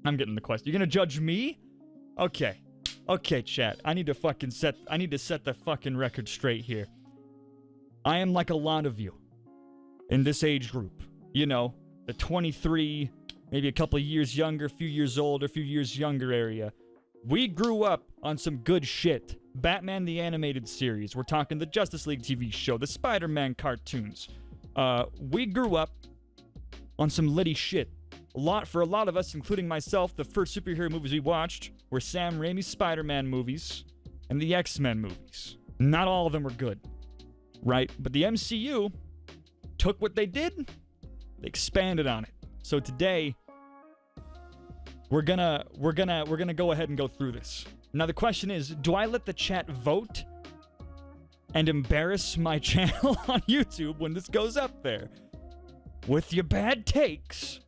I'm getting the question. You're gonna judge me? Okay. Okay, chat. I need to set the fucking record straight here. I am like a lot of you in this age group. You know, the 23, maybe a couple of years younger, a few years older, a few years younger area. We grew up on some good shit. Batman the Animated Series. We're talking the Justice League TV show, the Spider-Man cartoons. We grew up on some litty shit. For a lot of us, including myself, the first superhero movies we watched were Sam Raimi's Spider-Man movies and the X-Men movies. Not all of them were good, right? But the MCU took what they did, they expanded on it. So today, we're gonna go ahead and go through this. Now the question is, do I let the chat vote and embarrass my channel on YouTube when this goes up there with your bad takes?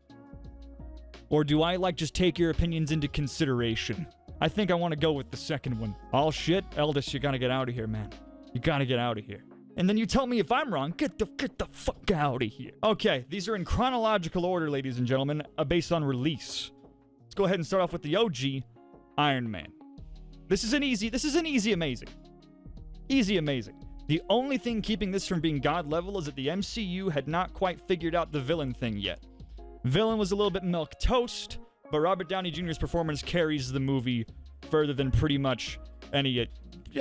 Or do I, just take your opinions into consideration? I think I want to go with the second one. All shit, Eldest, you gotta get out of here, man. You gotta get out of here. And then you tell me if I'm wrong. Get the fuck out of here. Okay, these are in chronological order, ladies and gentlemen, based on release. Let's go ahead and start off with the OG, Iron Man. This is an easy amazing. Easy amazing. The only thing keeping this from being god level is that the MCU had not quite figured out the villain thing yet. Villain was a little bit milquetoast, but Robert Downey Jr.'s performance carries the movie further than pretty much any...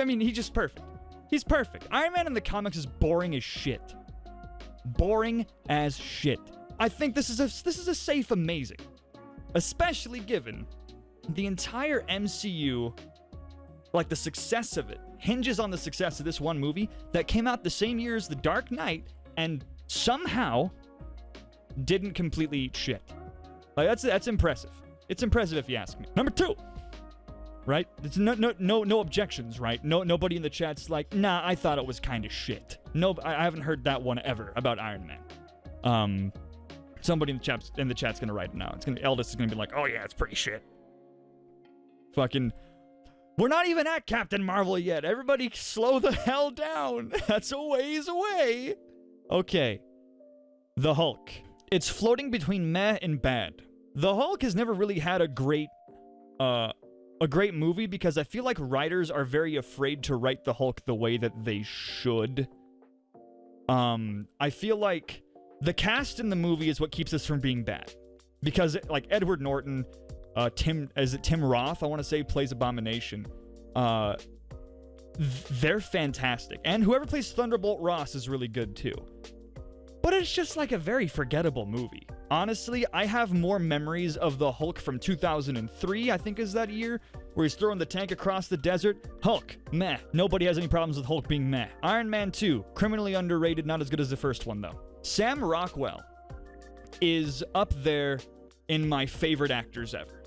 I mean, he's just perfect. He's perfect. Iron Man in the comics is boring as shit. Boring as shit. I think this is a safe amazing. Especially given the entire MCU, the success of it, hinges on the success of this one movie that came out the same year as The Dark Knight and somehow didn't completely eat shit. That's impressive. It's impressive if you ask me. Number 2. Right? It's no objections, right? Nobody in the chat's like, nah, I thought it was kind of shit. No, I haven't heard that one ever about Iron Man. Somebody in the chat's gonna write it now. Eldest is gonna be like, oh yeah, it's pretty shit. Fucking, we're not even at Captain Marvel yet. Everybody slow the hell down. That's a ways away. Okay. The Hulk. It's floating between meh and bad. The Hulk has never really had a great movie because I feel like writers are very afraid to write the Hulk the way that they should. I feel like the cast in the movie is what keeps this from being bad. Because, Edward Norton, Tim Roth, I want to say, plays Abomination. They're fantastic. And whoever plays Thunderbolt Ross is really good, too. But it's just a very forgettable movie. Honestly, I have more memories of the Hulk from 2003, I think is that year, where he's throwing the tank across the desert. Hulk, meh. Nobody has any problems with Hulk being meh. Iron Man 2, criminally underrated, not as good as the first one, though. Sam Rockwell is up there in my favorite actors ever.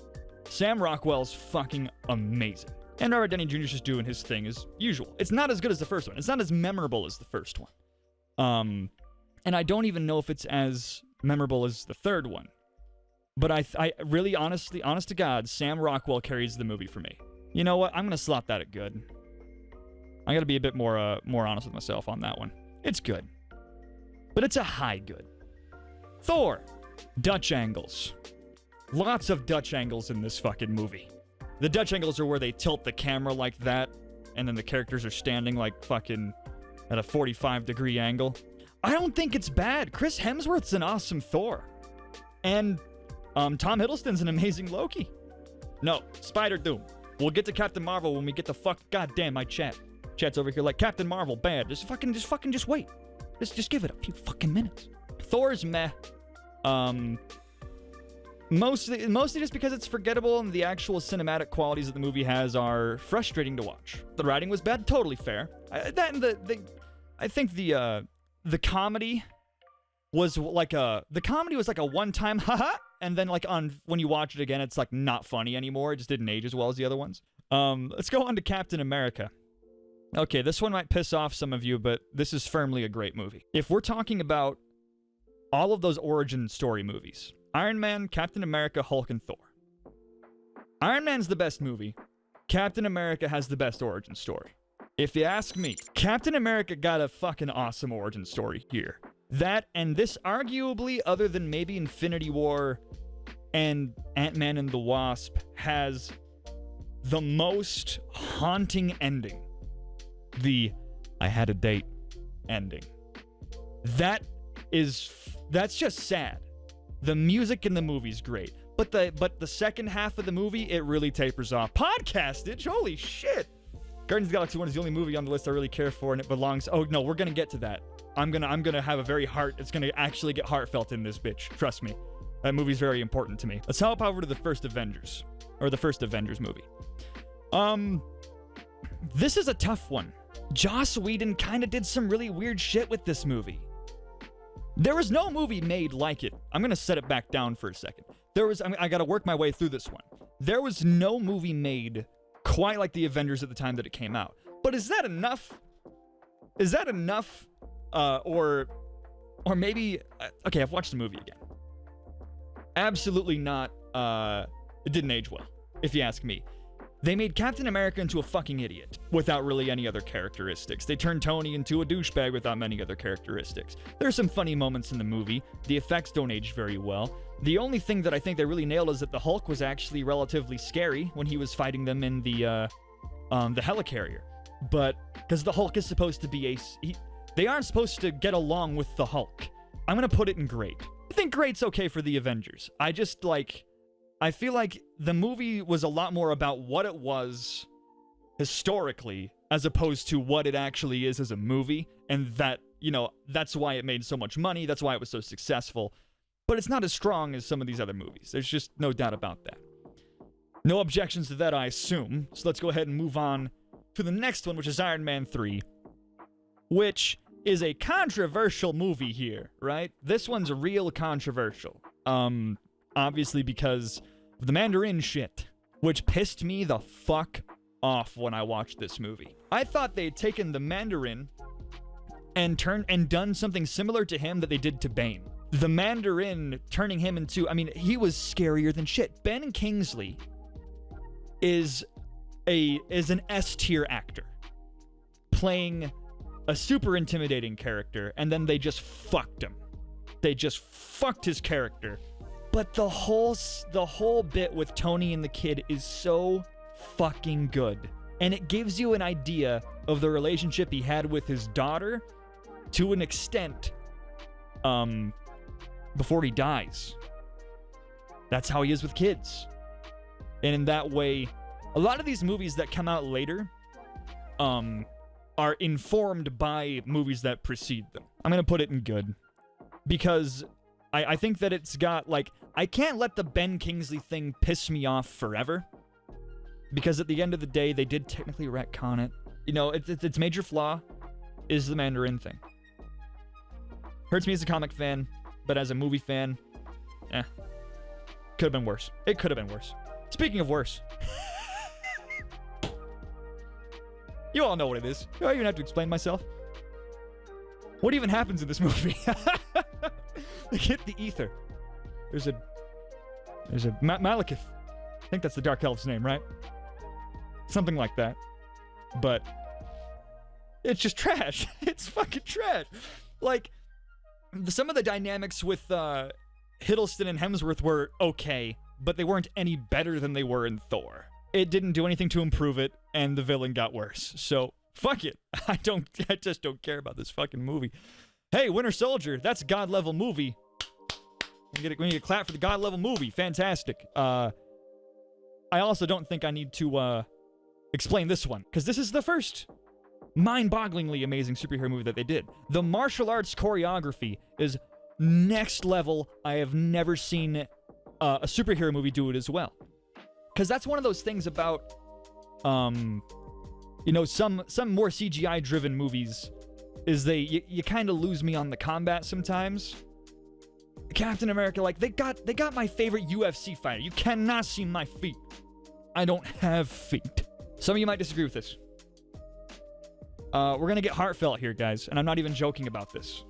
Sam Rockwell's fucking amazing. And Robert Downey Jr. is just doing his thing as usual. It's not as good as the first one. It's not as memorable as the first one. And I don't even know if it's as memorable as the third one. But I really, honest to God, Sam Rockwell carries the movie for me. You know what? I'm going to slot that at good. I got to be a bit more honest with myself on that one. It's good. But it's a high good. Thor. Dutch angles. Lots of Dutch angles in this fucking movie. The Dutch angles are where they tilt the camera like that, and then the characters are standing fucking at a 45-degree angle. I don't think it's bad. Chris Hemsworth's an awesome Thor. And Tom Hiddleston's an amazing Loki. No, Spider-Doom. We'll get to Captain Marvel when we get the fuck... God damn, my chat. Chat's over here Captain Marvel, bad. Just wait. Just give it a few fucking minutes. Thor's meh. Mostly just because it's forgettable and the actual cinematic qualities that the movie has are frustrating to watch. The writing was bad, totally fair. I think the comedy was like a one-time haha, and then when you watch it again, it's not funny anymore. It just didn't age as well as the other ones. Let's go on to Captain America. Okay, this one might piss off some of you, but this is firmly a great movie. If we're talking about all of those origin story movies, Iron Man, Captain America, Hulk, and Thor. Iron Man's the best movie. Captain America has the best origin story. If you ask me, Captain America got a fucking awesome origin story here. That and this arguably, other than maybe Infinity War, And Ant-Man and the Wasp has the most haunting ending. The I had a date ending. That's just sad. The music in the movie's great. But the second half of the movie, it really tapers off. Podcastage? Holy shit. Guardians of the Galaxy 1 is the only movie on the list I really care for, and it belongs... Oh, no, we're gonna get to that. I'm gonna have a very it's gonna actually get heartfelt in this bitch. Trust me. That movie's very important to me. Let's hop over to the first Avengers. Or the first Avengers movie. This is a tough one. Joss Whedon kind of did some really weird shit with this movie. There was no movie made like it. I'm gonna set it back down for a second. I gotta work my way through this one. There was no movie made quite like the Avengers at the time that it came out. But is that enough? Is that enough? Or maybe... okay, I've watched the movie again. Absolutely not. It didn't age well, if you ask me. They made Captain America into a fucking idiot without really any other characteristics. They turned Tony into a douchebag without many other characteristics. There's some funny moments in the movie. The effects don't age very well. The only thing that I think they really nailed is that the Hulk was actually relatively scary when he was fighting them in the helicarrier. But because the Hulk is supposed to be they aren't supposed to get along with the Hulk. I'm gonna put it in great. I think great's okay for the Avengers. I feel like the movie was a lot more about what it was historically as opposed to what it actually is as a movie, and that, that's why it made so much money, that's why it was so successful. But it's not as strong as some of these other movies. There's just no doubt about that. No objections to that, I assume. So let's go ahead and move on to the next one, which is Iron Man 3, which is a controversial movie here, right? This one's real controversial. Obviously because of the Mandarin shit, which pissed me the fuck off when I watched this movie. I thought they had taken the Mandarin and done something similar to him that they did to Bane. The Mandarin turning him into, he was scarier than shit. Ben Kingsley is an S-tier actor playing a super intimidating character, and then they just fucked him. They just fucked his character. But the whole bit with Tony and the kid is so fucking good. And it gives you an idea of the relationship he had with his daughter to an extent before he dies. That's how he is with kids. And in that way, a lot of these movies that come out later are informed by movies that precede them. I'm going to put it in good. Because I think that it's got, I can't let the Ben Kingsley thing piss me off forever. Because at the end of the day, they did technically retcon it. Its major flaw is the Mandarin thing. Hurts me as a comic fan, but as a movie fan, could have been worse. It could have been worse. Speaking of worse, you all know what it is. Do I even have to explain myself? What even happens in this movie? They hit the ether. There's a Malekith. I think that's the Dark Elf's name, right? Something like that. But it's just trash. It's fucking trash. Some of the dynamics with Hiddleston and Hemsworth were okay, but they weren't any better than they were in Thor. It didn't do anything to improve it, and the villain got worse. So, fuck it. I just don't care about this fucking movie. Hey, Winter Soldier, that's a god-level movie. We need a clap for the god-level movie. Fantastic. I also don't think I need to explain this one, because this is the first mind-bogglingly amazing superhero movie that they did. The martial arts choreography is next level. I have never seen a superhero movie do it as well. Because that's one of those things about, some more CGI-driven movies is you kind of lose me on the combat sometimes. Captain America, they got my favorite UFC fighter. You cannot see my feet. I don't have feet. Some of you might disagree with this. We're gonna get heartfelt here, guys, and I'm not even joking about this.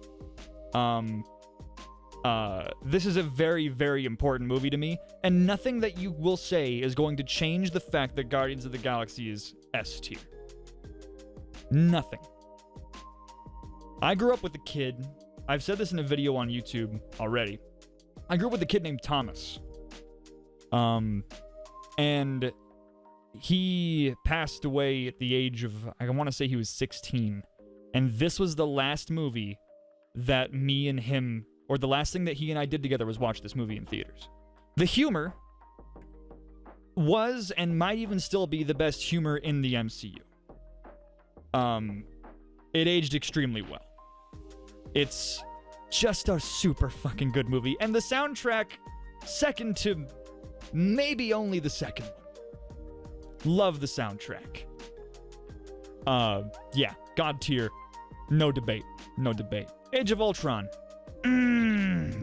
This is a very, very important movie to me, and nothing that you will say is going to change the fact that Guardians of the Galaxy is S tier. Nothing. I grew up with a kid. I've said this in a video on YouTube already. I grew up with a kid named Thomas. And he passed away at the age of, I want to say he was 16. And this was the last movie that me and him, or the last thing that he and I did together was watch this movie in theaters. The humor was and might even still be the best humor in the MCU. It aged extremely well. It's just a super fucking good movie. And the soundtrack, second to maybe only the second one. Love the soundtrack. Yeah, God tier. No debate. No debate. Age of Ultron.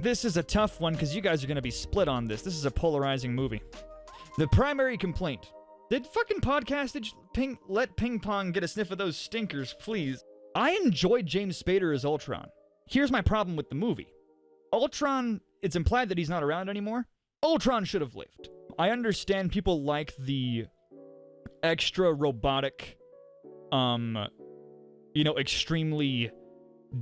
This is a tough one because you guys are going to be split on this. This is a polarizing movie. The primary complaint. Did fucking podcastage let Ping Pong get a sniff of those stinkers, please? I enjoyed James Spader as Ultron. Here's my problem with the movie. Ultron, it's implied that he's not around anymore. Ultron should have lived. I understand people like the extra robotic, extremely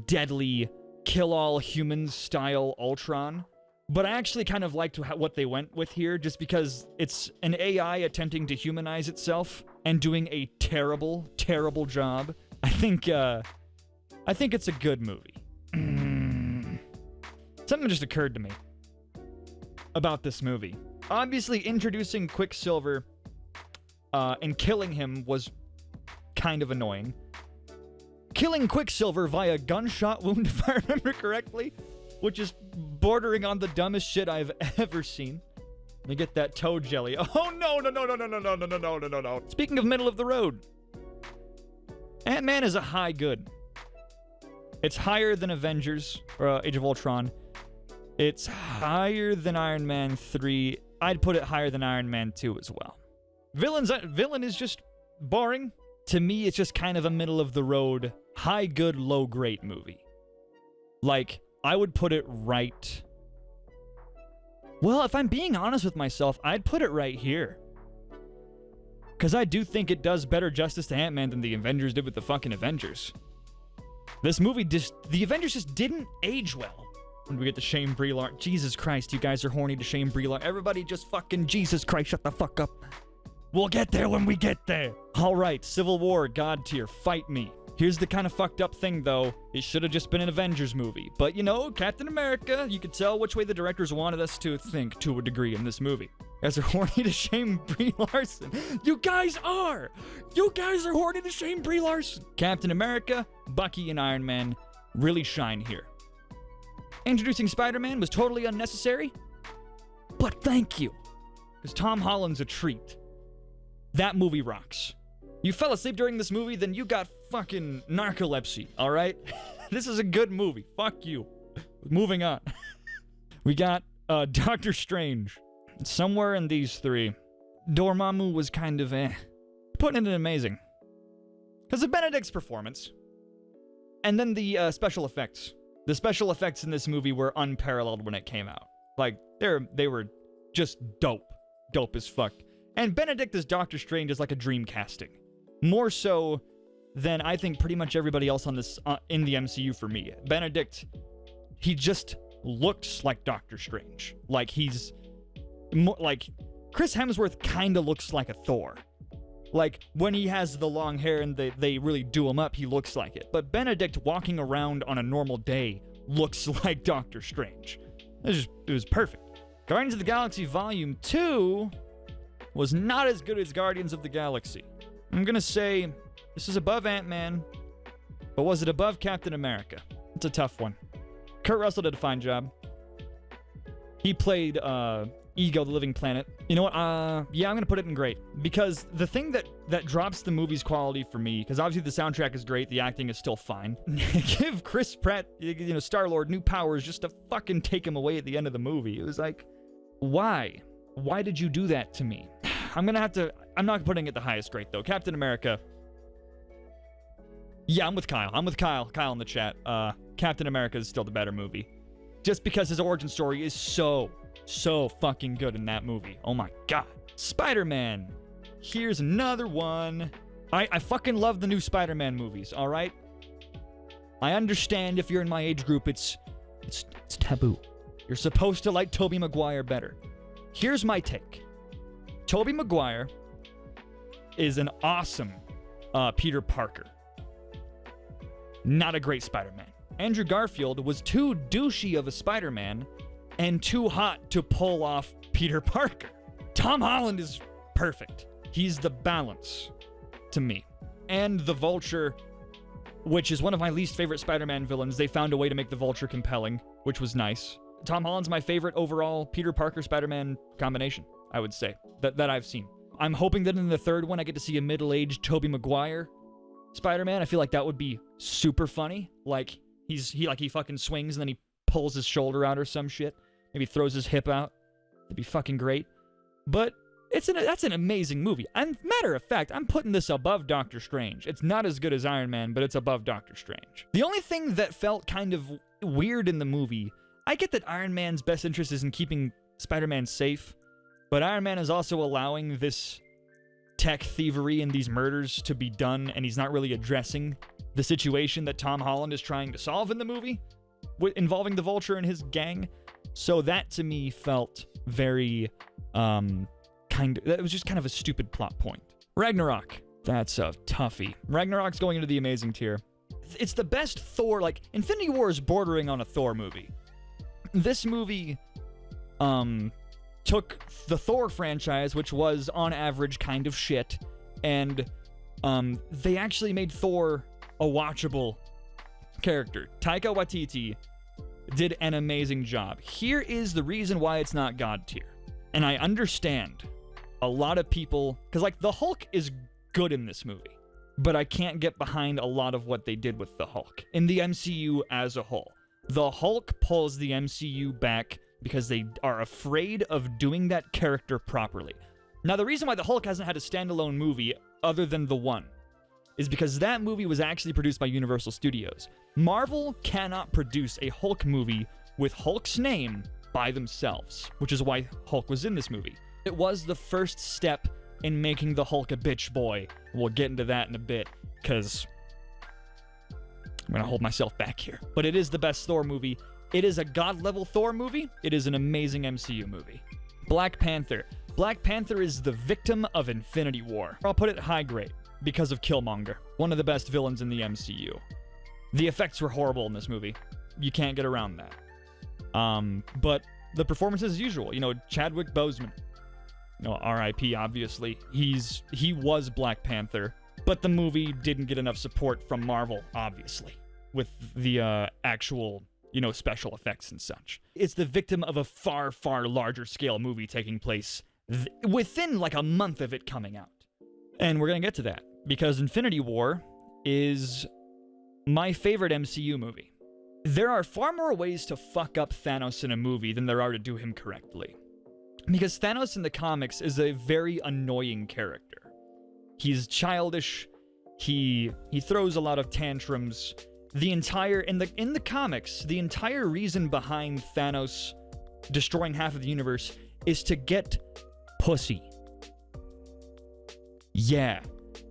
deadly, kill-all humans style Ultron. But I actually kind of liked what they went with here, just because it's an AI attempting to humanize itself and doing a terrible, terrible job. I think it's a good movie. Something just occurred to me about this movie. Obviously, introducing Quicksilver and killing him was kind of annoying. Killing Quicksilver via gunshot wound, if I remember correctly, which is bordering on the dumbest shit I've ever seen. Let me get that toe jelly. Oh, no. Speaking of middle of the road, Ant-Man is a high good. It's higher than Avengers, or Age of Ultron. It's higher than Iron Man 3. I'd put it higher than Iron Man 2 as well. Villain is just boring. To me, it's just kind of a middle of the road, high good, low great movie. Like, I would put it right. Well, if I'm being honest with myself, I'd put it right here. Because I do think it does better justice to Ant-Man than the Avengers did with the fucking Avengers. This movie the Avengers just didn't age well. When we get to shame Brie Larson. Jesus Christ, you guys are horny to shame Brie Larson. Everybody just fucking Jesus Christ, shut the fuck up. We'll get there when we get there. All right, Civil War, God tier, fight me. Here's the kind of fucked up thing, though. It should have just been an Avengers movie. But, Captain America, you could tell which way the directors wanted us to think to a degree in this movie. You guys are horny to shame Brie Larson. You guys are! You guys are horny to shame Brie Larson. Captain America, Bucky, and Iron Man really shine here. Introducing Spider-Man was totally unnecessary, but thank you. Because Tom Holland's a treat. That movie rocks. You fell asleep during this movie, then you got fucking narcolepsy, alright? This is a good movie. Fuck you. Moving on. We got Doctor Strange. Somewhere in these three. Dormammu was kind of putting it in amazing. Because of Benedict's performance. And then the special effects. The special effects in this movie were unparalleled when it came out. Like, they were just dope. Dope as fuck. And Benedict as Doctor Strange is like a dream casting. More so than I think pretty much everybody else on this in the MCU for me. Benedict, he just looks like Doctor Strange. Like he's like Chris Hemsworth kind of looks like a Thor. Like when he has the long hair and they really do him up, he looks like it. But Benedict walking around on a normal day looks like Doctor Strange. It was perfect. Guardians of the Galaxy Volume 2 was not as good as Guardians of the Galaxy. I'm gonna say this is above Ant-Man, but was it above Captain America? It's a tough one. Kurt Russell did a fine job. He played Ego, the Living Planet. You know what? Yeah, I'm gonna put it in great. Because the thing that drops the movie's quality for me, because obviously the soundtrack is great, the acting is still fine. Give Chris Pratt, Star-Lord, new powers just to fucking take him away at the end of the movie. It was like, why? Why did you do that to me? I'm not putting it the highest grade, though. Captain America. Yeah, I'm with Kyle. Kyle in the chat. Captain America is still the better movie. Just because his origin story is so fucking good in that movie. Oh my god. Spider-Man. Here's another one. I fucking love the new Spider-Man movies, alright? I understand if you're in my age group, it's taboo. You're supposed to like Tobey Maguire better. Here's my take. Tobey Maguire is an awesome Peter Parker. Not a great Spider-Man. Andrew Garfield was too douchey of a Spider-Man and too hot to pull off Peter Parker. Tom Holland is perfect. He's the balance to me. And the Vulture, which is one of my least favorite Spider-Man villains, they found a way to make the Vulture compelling, which was nice. Tom Holland's my favorite overall Peter Parker Spider-Man combination, I would say, that I've seen. I'm hoping that in the third one I get to see a middle-aged Tobey Maguire Spider-Man. I feel like that would be super funny. Like he fucking swings and then he pulls his shoulder out or some shit. Maybe throws his hip out. That'd be fucking great. But that's an amazing movie. Matter of fact, I'm putting this above Doctor Strange. It's not as good as Iron Man, but it's above Doctor Strange. The only thing that felt kind of weird in the movie, I get that Iron Man's best interest is in keeping Spider-Man safe, but Iron Man is also allowing this tech thievery and these murders to be done, and he's not really addressing the situation that Tom Holland is trying to solve in the movie involving the Vulture and his gang. So that to me felt very that was just kind of a stupid plot point. Ragnarok. That's a toughie. Ragnarok's going into the amazing tier. It's the best Thor, like, Infinity War is bordering on a Thor movie. This movie took the Thor franchise, which was on average kind of shit, and they actually made Thor a watchable character. Taika Waititi did an amazing job. Here is the reason why it's not God tier. And I understand a lot of people, because like the Hulk is good in this movie, but I can't get behind a lot of what they did with the Hulk in the MCU as a whole. The Hulk pulls the MCU back because they are afraid of doing that character properly. Now, the reason why the Hulk hasn't had a standalone movie other than the one is because that movie was actually produced by Universal Studios. Marvel cannot produce a Hulk movie with Hulk's name by themselves, which is why Hulk was in this movie. It was the first step in making the Hulk a bitch boy. We'll get into that in a bit, because I'm going to hold myself back here. But it is the best Thor movie. It is a God-level Thor movie. It is an amazing MCU movie. Black Panther. Black Panther is the victim of Infinity War. I'll put it high grade because of Killmonger, one of the best villains in the MCU. The effects were horrible in this movie. You can't get around that. But the performances as usual. You know, Chadwick Boseman. You know, R.I.P. obviously. He was Black Panther, but the movie didn't get enough support from Marvel, obviously, with the actual, you know, special effects and such. It's the victim of a far, far larger scale movie taking place within like a month of it coming out. And we're gonna get to that, because Infinity War is my favorite MCU movie. There are far more ways to fuck up Thanos in a movie than there are to do him correctly. Because Thanos in the comics is a very annoying character. He's childish. He throws a lot of tantrums. In the comics, the entire reason behind Thanos destroying half of the universe is to get pussy. Yeah.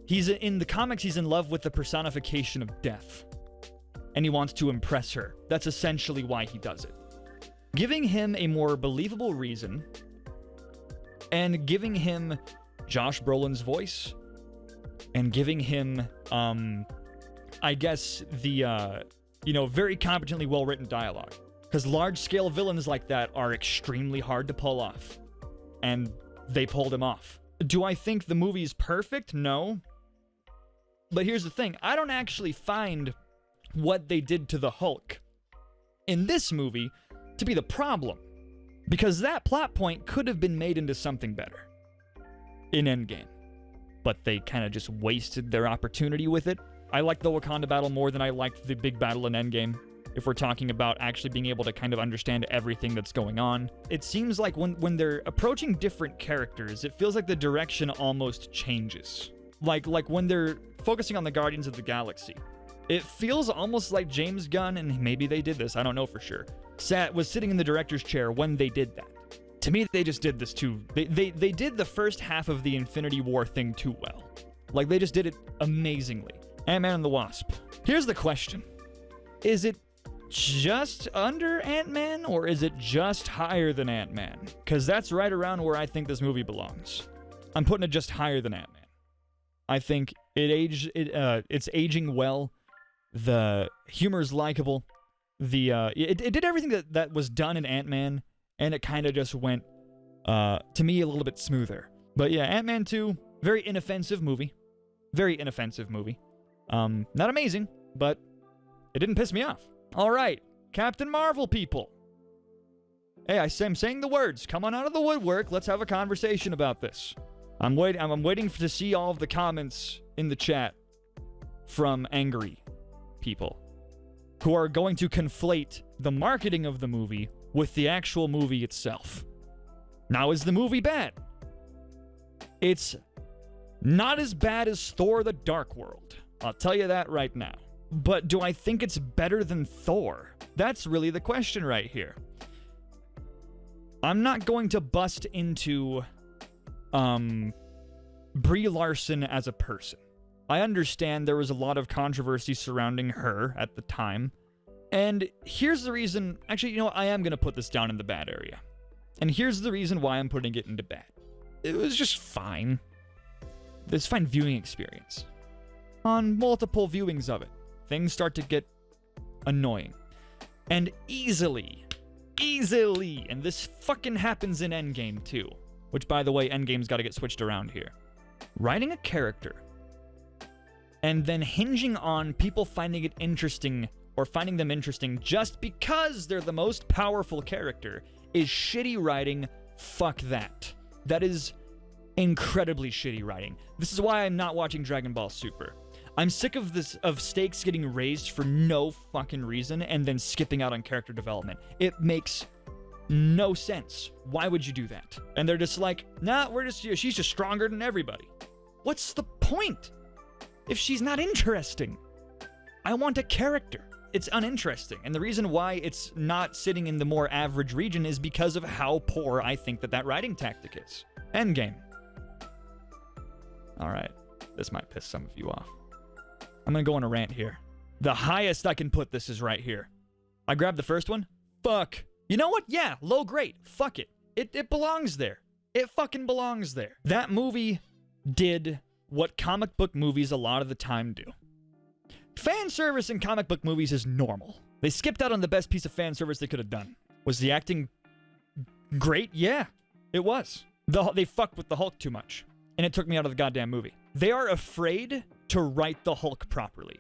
In the comics, he's in love with the personification of death. And he wants to impress her. That's essentially why he does it. Giving him a more believable reason, and giving him Josh Brolin's voice, and giving him, I guess, the, very competently well-written dialogue. Because large-scale villains like that are extremely hard to pull off. And they pulled him off. Do I think the movie's perfect? No. But here's the thing. I don't actually find what they did to the Hulk in this movie to be the problem. Because that plot point could have been made into something better in Endgame. But they kind of just wasted their opportunity with it. I liked the Wakanda battle more than I liked the big battle in Endgame, if we're talking about actually being able to kind of understand everything that's going on. It seems like when they're approaching different characters, it feels like the direction almost changes. Like when they're focusing on the Guardians of the Galaxy, it feels almost like James Gunn, and maybe they did this, I don't know for sure, was sitting in the director's chair when they did that. To me, they just did this too. They did the first half of the Infinity War thing too well. Like, they just did it amazingly. Ant-Man and the Wasp. Here's the question. Is it just under Ant-Man, or is it just higher than Ant-Man? Because that's right around where I think this movie belongs. I'm putting it just higher than Ant-Man. I think it's aging well. The humor's likable. It did everything that was done in Ant-Man, and it kind of just went, to me, a little bit smoother. But yeah, Ant-Man 2, very inoffensive movie. Very inoffensive movie. Not amazing, but it didn't piss me off. All right, Captain Marvel people. Hey, I'm saying the words. Come on out of the woodwork. Let's have a conversation about this. I'm waiting to see all of the comments in the chat from angry people who are going to conflate the marketing of the movie with the actual movie itself. Now, is the movie bad? It's not as bad as Thor: The Dark World. I'll tell you that right now. But do I think it's better than Thor? That's really the question right here. I'm not going to bust into Brie Larson as a person. I understand there was a lot of controversy surrounding her at the time. And here's the reason... Actually, you know what? I am going to put this down in the bad area. And here's the reason why I'm putting it into bad. It was just fine. It's fine viewing experience. On multiple viewings of it, things start to get annoying. And easily, and this fucking happens in Endgame too, which, by the way, Endgame's got to get switched around here. Writing a character and then hinging on people finding it interesting or finding them interesting just because they're the most powerful character is shitty writing. Fuck that. That is incredibly shitty writing. This is why I'm not watching Dragon Ball Super. I'm sick of stakes getting raised for no fucking reason and then skipping out on character development. It makes no sense. Why would you do that? And they're just like, nah, she's just stronger than everybody. What's the point if she's not interesting? I want a character. It's uninteresting. And the reason why it's not sitting in the more average region is because of how poor I think that writing tactic is. Endgame. All right. This might piss some of you off. I'm going to go on a rant here. The highest I can put this is right here. I grabbed the first one. Fuck. You know what? Yeah, low grade. Fuck it. It belongs there. It fucking belongs there. That movie did what comic book movies a lot of the time do. Fan service in comic book movies is normal. They skipped out on the best piece of fan service they could have done. Was the acting great? Yeah, it was. They fucked with the Hulk too much, and it took me out of the goddamn movie. They are afraid to write the Hulk properly.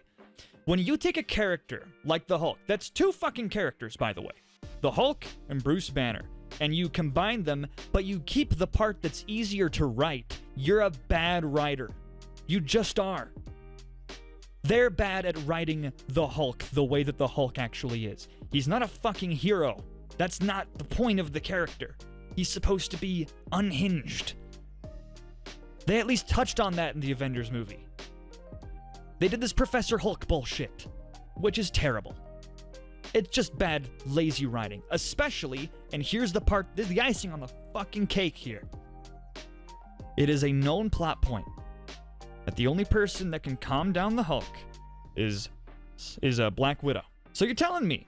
When you take a character like the Hulk, that's two fucking characters, by the way, the Hulk and Bruce Banner, and you combine them, but you keep the part that's easier to write, you're a bad writer. You just are. They're bad at writing the Hulk the way that the Hulk actually is. He's not a fucking hero. That's not the point of the character. He's supposed to be unhinged. They at least touched on that in the Avengers movie. They did this Professor Hulk bullshit, which is terrible. It's just bad, lazy writing. Especially, and here's the part, the icing on the fucking cake here. It is a known plot point that the only person that can calm down the Hulk is a Black Widow. So you're telling me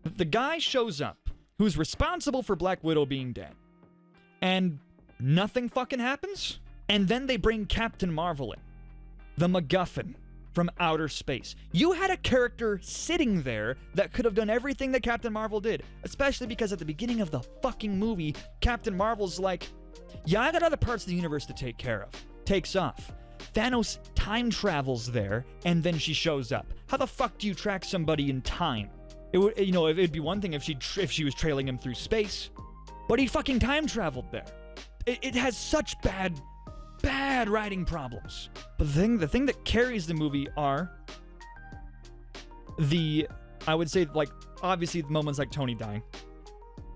that the guy shows up who's responsible for Black Widow being dead, and nothing fucking happens? And then they bring Captain Marvel in, the MacGuffin from outer space. You had a character sitting there that could have done everything that Captain Marvel did, especially because at the beginning of the fucking movie, Captain Marvel's like, yeah, I got other parts of the universe to take care of. Takes off. Thanos time travels there, and then she shows up. How the fuck do you track somebody in time? It would, it'd be one thing if she was trailing him through space, but he fucking time traveled there. It has such bad writing problems. But the thing that carries the movie are I would say, like, obviously the moments like Tony dying,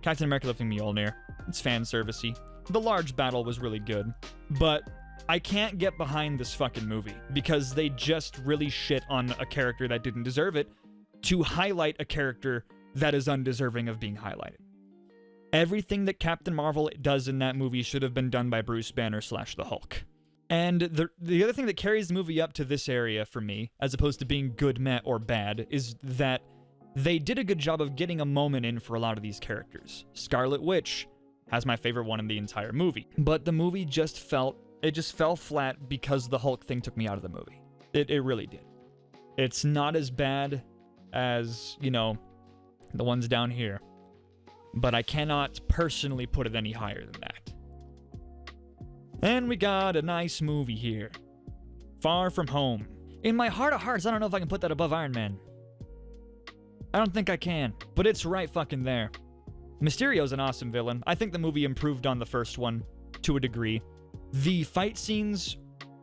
Captain America lifting Mjolnir. It's fan servicey. The large battle was really good, but I can't get behind this fucking movie because they just really shit on a character that didn't deserve it to highlight a character that is undeserving of being highlighted. Everything that Captain Marvel does in that movie should have been done by Bruce Banner / the Hulk. And the other thing that carries the movie up to this area for me, as opposed to being good, meh, or bad, is that they did a good job of getting a moment in for a lot of these characters. Scarlet Witch has my favorite one in the entire movie. But the movie just fell flat because the Hulk thing took me out of the movie. It really did. It's not as bad as, you know, the ones down here. But I cannot personally put it any higher than that. And we got a nice movie here. Far From Home. In my heart of hearts, I don't know if I can put that above Iron Man. I don't think I can, but it's right fucking there. Mysterio's an awesome villain. I think the movie improved on the first one to a degree. The fight scenes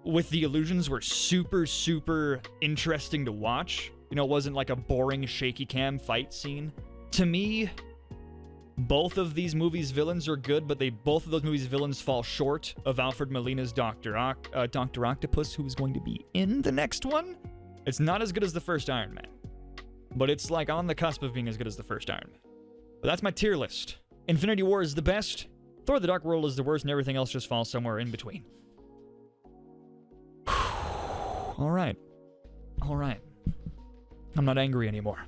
with the illusions were super, super interesting to watch. You know, it wasn't like a boring shaky cam fight scene. To me, both of these movies' villains are good, but both of those movies' villains fall short of Alfred Molina's Dr. Octopus, who is going to be in the next one. It's not as good as the first Iron Man, but it's like on the cusp of being as good as the first Iron Man. But that's my tier list. Infinity War is the best, Thor the Dark World is the worst, and everything else just falls somewhere in between. All right. I'm not angry anymore.